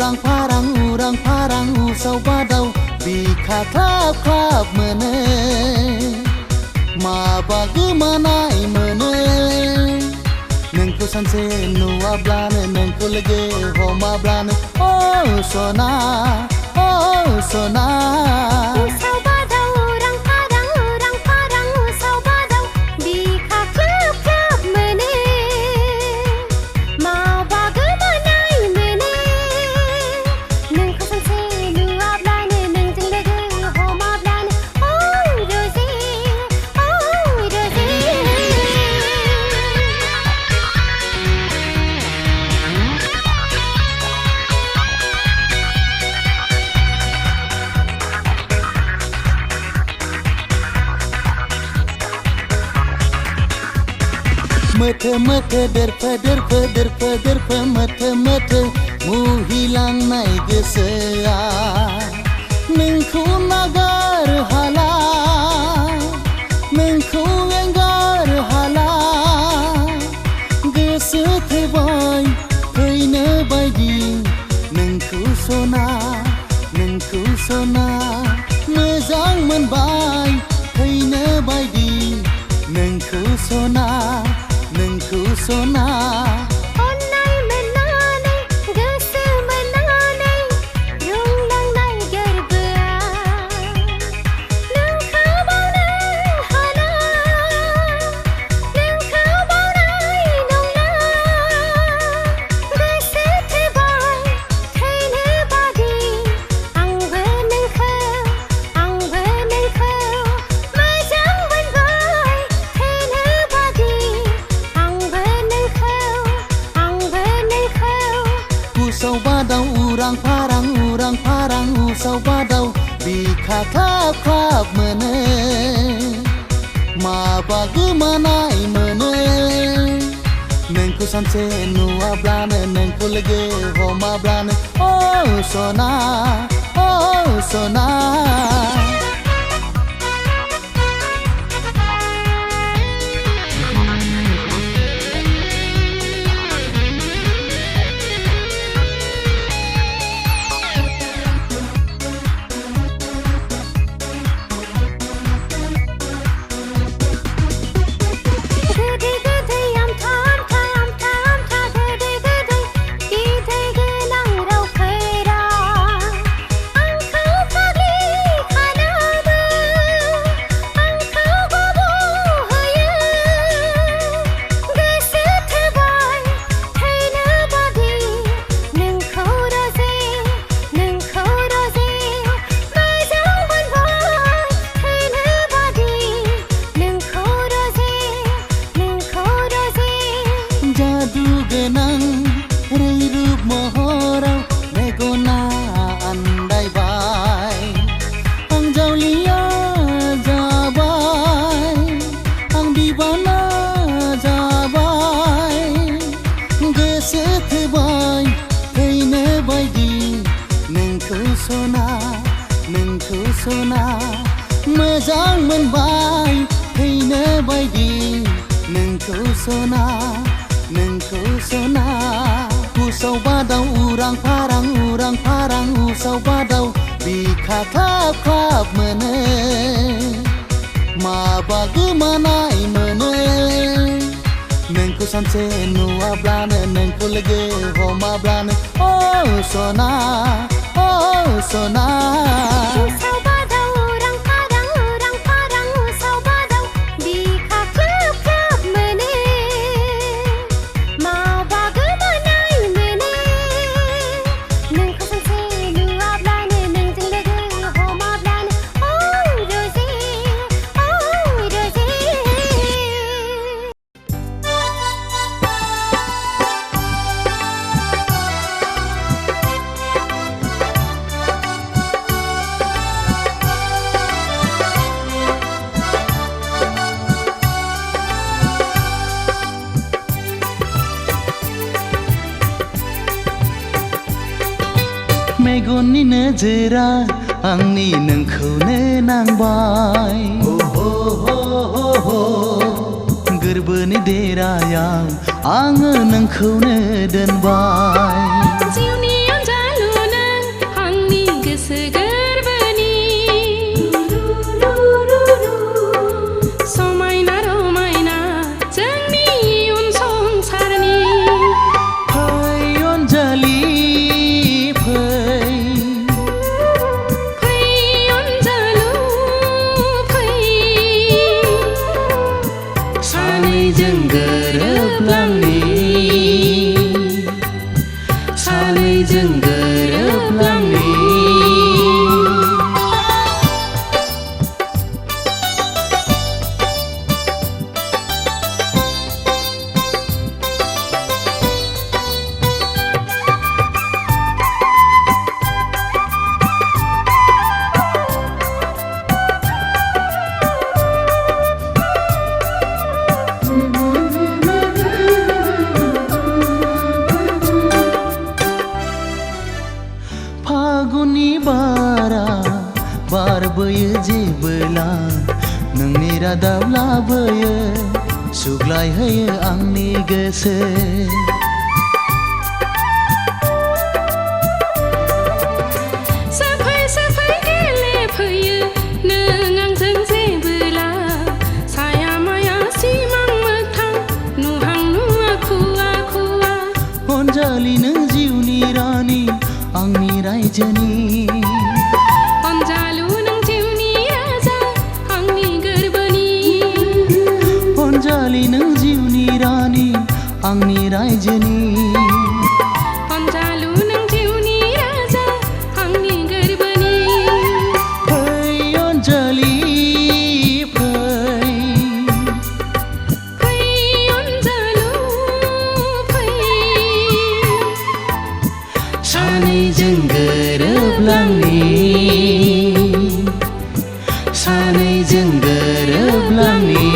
urang farang usau badau bika klap klap mene maba goमानाय mene नोंखौ सानसे नुवाब्लानो नोंखौ लोगो हमाब्लानो oh sona Mete derpe mete muhilangnay goसोआ नोंखौ नागार हाला नोंखौ एंगार हाला गोसो थैबाय फैनो बायदि नोंखौ सना मोजां मोनबाय फैनो बायदि नोंखौ सना अन्नाय मोननानै गोसो मोननानै रुंलांनाय गोरबोआ नोंखौ बावनो हाला नोंखौ बावनाय नंला गोसो थैबाय थैनो बादि आंबो नोंखौ मोजां मोनबाय थैनो बादि usau badau urang farang usau badau bika klap klap mene maba goमानाय mene नोंखौ सानसे नुवाब्लानो नोंखौ लोगो हमाब्लानो oh sona जादु गोनां रैरुब महराव मेगना आन्दायबाय आं जावलिया जाबाय आं दिवाना जाबाय गोसो थैबाय फैनो बायदि नोंखौ सना मोजां मोनबाय फैनो बायदि नोंखौ सना usau badau urang farang usau badau bika klap klap mene maba goमानाय mene नोंखौ सानसे नुवाब्लानो नोंखौ लोगो हमाब्लानो oh sona मेगननि नोजोरा आंनि नोंखौनो नांबाय गोरबोनि देरायाव आङो नोंखौनो दोनबाय जिउनि अनजालु फागुननि बारा बारबोयो जेबोला नोंनि रादाब लाबोयो सुग्लायहोयो आंनि गोसो साफाय साफाय गेलेफैयो नों आंजों जेबोला साया माया सिमां मोगथां नुहां नुवा खुवा खुवा अनजालि नों जिउनि रानि आंनि रायजोनि अनजालु नों जिउनि राजा आंनि गोरबोनि अनजालि नों जिउनि रानि आंनि रायजोनि अनजालु नों जिउनि राजा आंनि गोरबोनि फै अनजालि फै फै अनजालु फै सानैजों गोरोबलांनि सानैजों गोरोबलांनि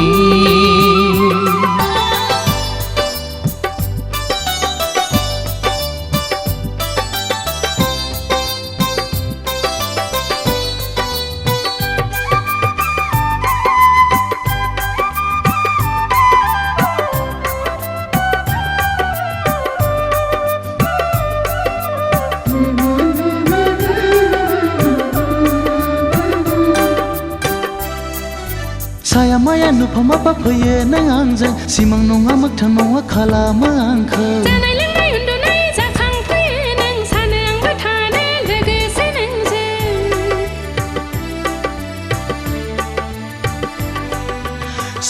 साया माया नुफामा फैयो नों आंजों सिमां नङा मोगथां नङा खालामो आंखौ जानाय लोंनाय उन्दुनाय जाखांफैयो नों सानो आंबो थानो लोगोसे नोंजों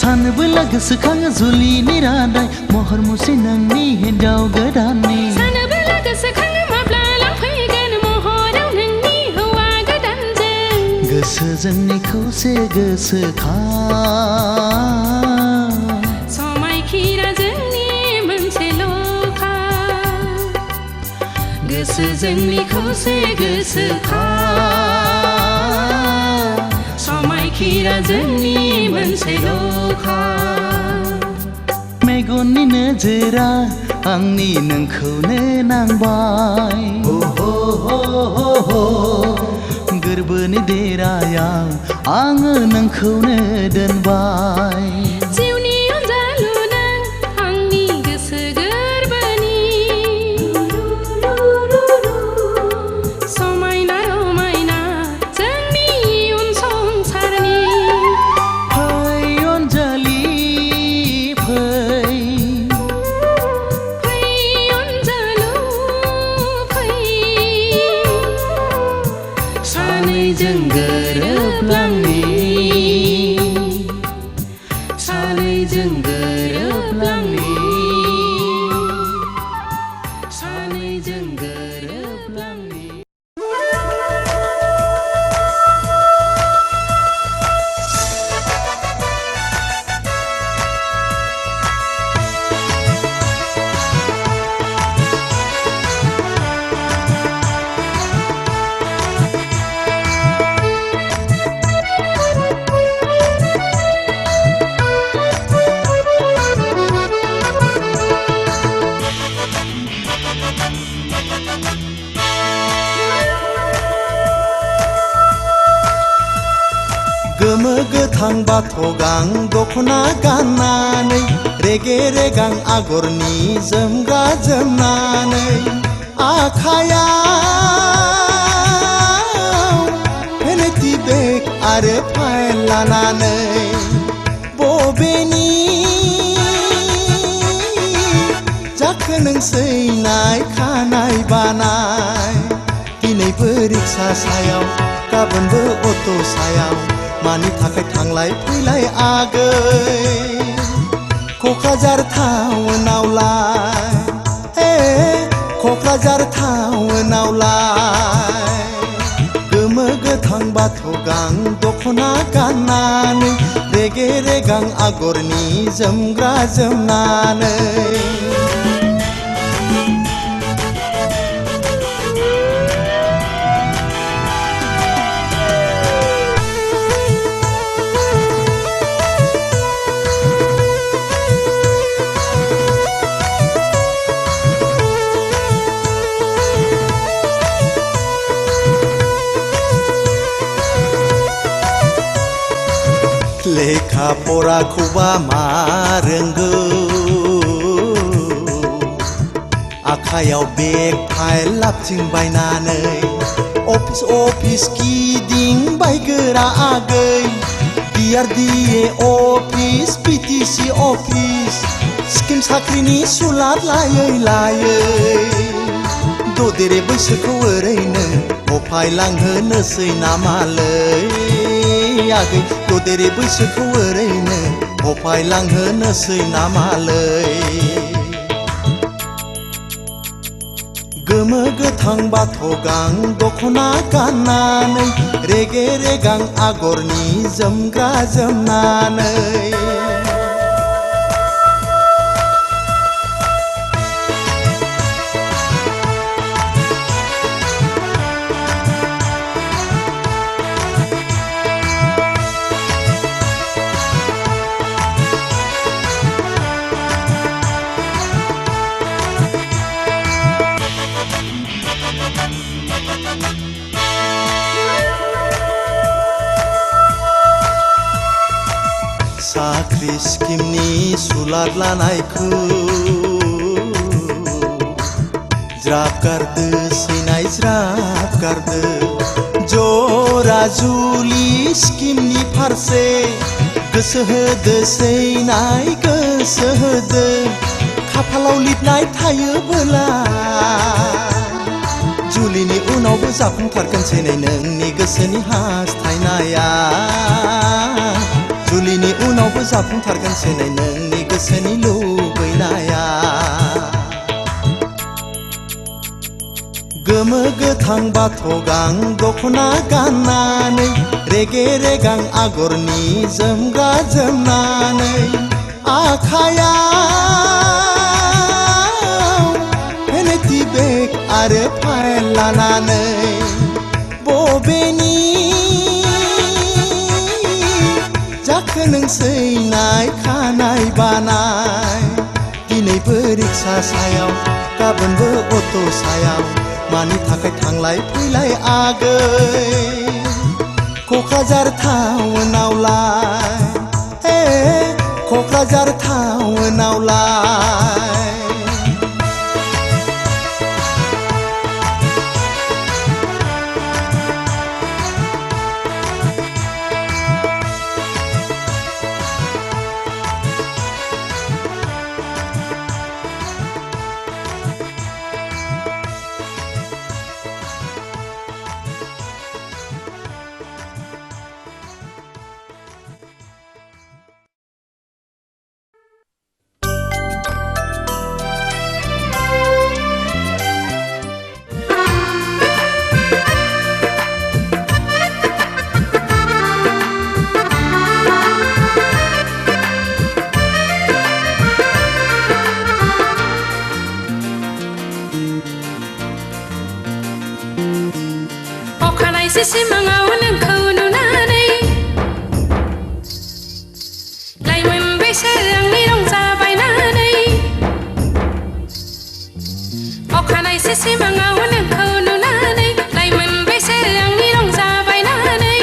सानबोला गोसोखाङो जुलिनि रादाय महर मुस्रि नोंनि हिन्जाव गोदाननि सानबोला गोसोखाङो माब्ला लांफैगोन महराव नोंनि हौवा गोदानजों गोसो जोंनि खौसे गोसोखां समायखिरा जोंनि मोनसेल'खा गोसो जोंनि खौसे गोसोखां समायखिरा जोंनि मोनसेल'खा मेगननि नोजोरा आंनि नोंखौनो नांबाय गोरबोनि देरायाव आङो नोंखौनो दोनबाय जिउनि अनजालु नों आंनि गोसो गोरबोनि समायना रमायना जोंनि इयुन संसारनि फै अनजालि फै फै अनजालु फै सानैजों गोरोबलांनि सानैजों गोरोबलांनि सानैजों गोरोबलांनि गोमो गोथां बाथ' गां दख'ना गाननानै रेगे रेगां आगरनि जोमग्रा जोमनानै आखायाव भेनिटि बेग आरो फाइल लानानै बबेनि जाखो नों सैनाय खानाय बानाय दिनैबो रिक्सा सायाव गाबोनबो अट' सायाव मानि थाखाय थांलाय फैलाय आगै क'क्राझार टाउनावलाय क'क्राझार टाउनावलाय गोमो गोथां बाथ' गां दख'ना गाननानै रेगे रेगां आगरनि जोमग्रा जोमनानै लेखा फराखौबा मा रोंगौ आखायाव बेग फाइल लाबथिं बायनानै अफिस अफिस गिदिंबाय गोरा आगै DRDA office PTC office scheme साख्रिनि सुलाद लायै लायै ददेरे बैसोखौ ओरैनो अफायलांहोनोसै नामालै आगै ददेरे बैसोखौ ओरैनो अफायलांहोनोसै नामालै गोमो गोथां बाथ' गां दख'ना गाननानै रेगे रेगां आगरनि जोमग्रा जोमनानै साख्रि स्किमनि सुलाद लानायखौ ज्राब गारदो सैनाय ज्राब गारदो जरा जुलि स्किमनि फारसे गोसो होदो सैनाय गोसो होदो खाफालाव लिरनाय थायोबोला जुलिनि उनावबो जाफुंथारगोन सैनाय नोंनि गोसोनि हास्थायनाया जुलिनि उनावबो जाफुंथारगोन सैनाय नोंनि गोसोनि लुबैनाया गोमो गोथां बाथ' गां दख'ना गाननानै रेगे रेगां आगरनि जोमग्रा जोमनानै आखायाव भेनिटि बेग आरो फाइल लानानै बबेनि जाखो नों सैनाय खानाय बानाय दिनैबो रिक्सा सायाव गाबोनबो अट' सायाव मानि थाखाय थांलाय फैलाय आगै क'क्राझार टाउनावलाय क'क्राझार टाउनावलाय सिमाङाव नोंखौ नुनानै लाइमोन बैसो आंनि रंजाबायनानै अखानायसो सिमाङाव नोंखौ नुनानै लाइमोन बैसो आंनि रंजाबायनानै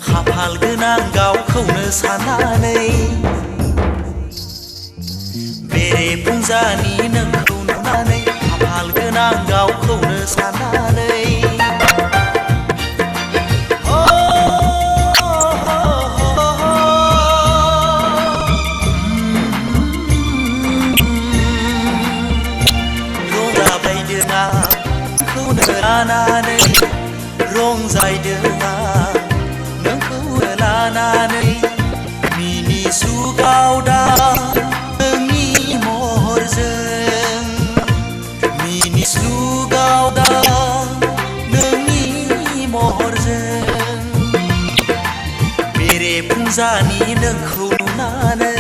खाफाल गोनां गावखौनो साननानै बेरे फुंजानि नोंखौ नुनानै खाफाल गोनां गावखौनो साननानै लानानै रंजायदों नोंखौ लानानै महरजों मिनिस्लुगाव दा नोंनि महरजों बेरे फुंजानि नोंखौ नुनानै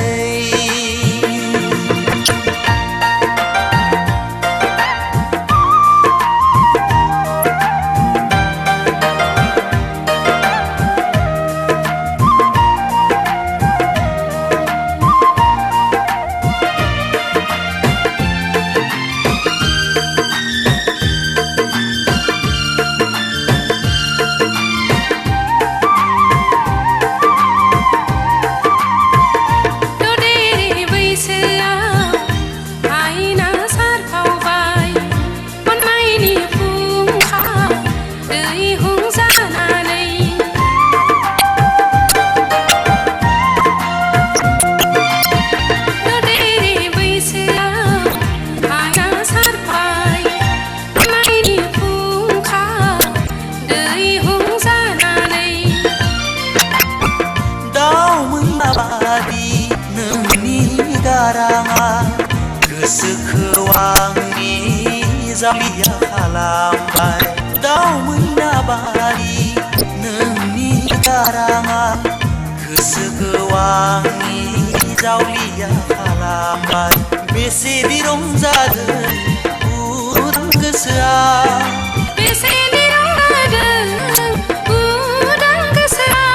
गाराङा गोसोखौ आंनि जालिया खालामबाय दाउ मैना बादि नोंनि गाराङा गोसोखौ आंनि जालिया खालामबाय बेसेदि रंजादों उदां गोसोआ बेसेदि रंजादों उदां गोसोआ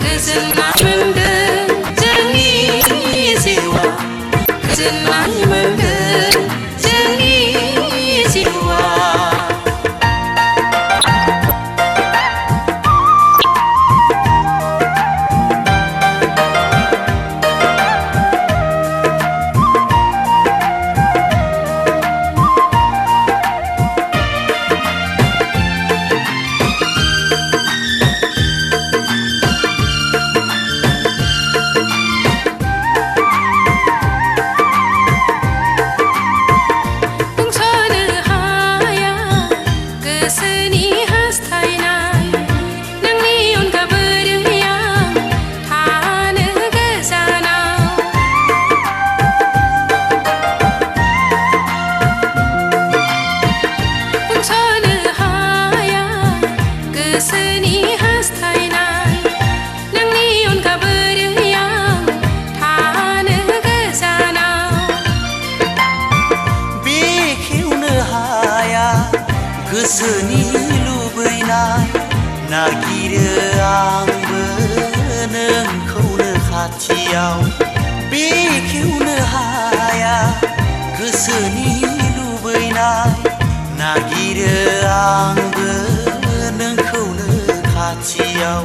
गोजोननाय मोनदों गोजोननाय मोनदों जोंनि जिउआ गोसोनि लुबैनाय नागिरो आंबो नोंखौनो खाथियाव बेखेवनो हाया गोसोनि लुबैनाय नागिरो आंबो नोंखौनो खाथियाव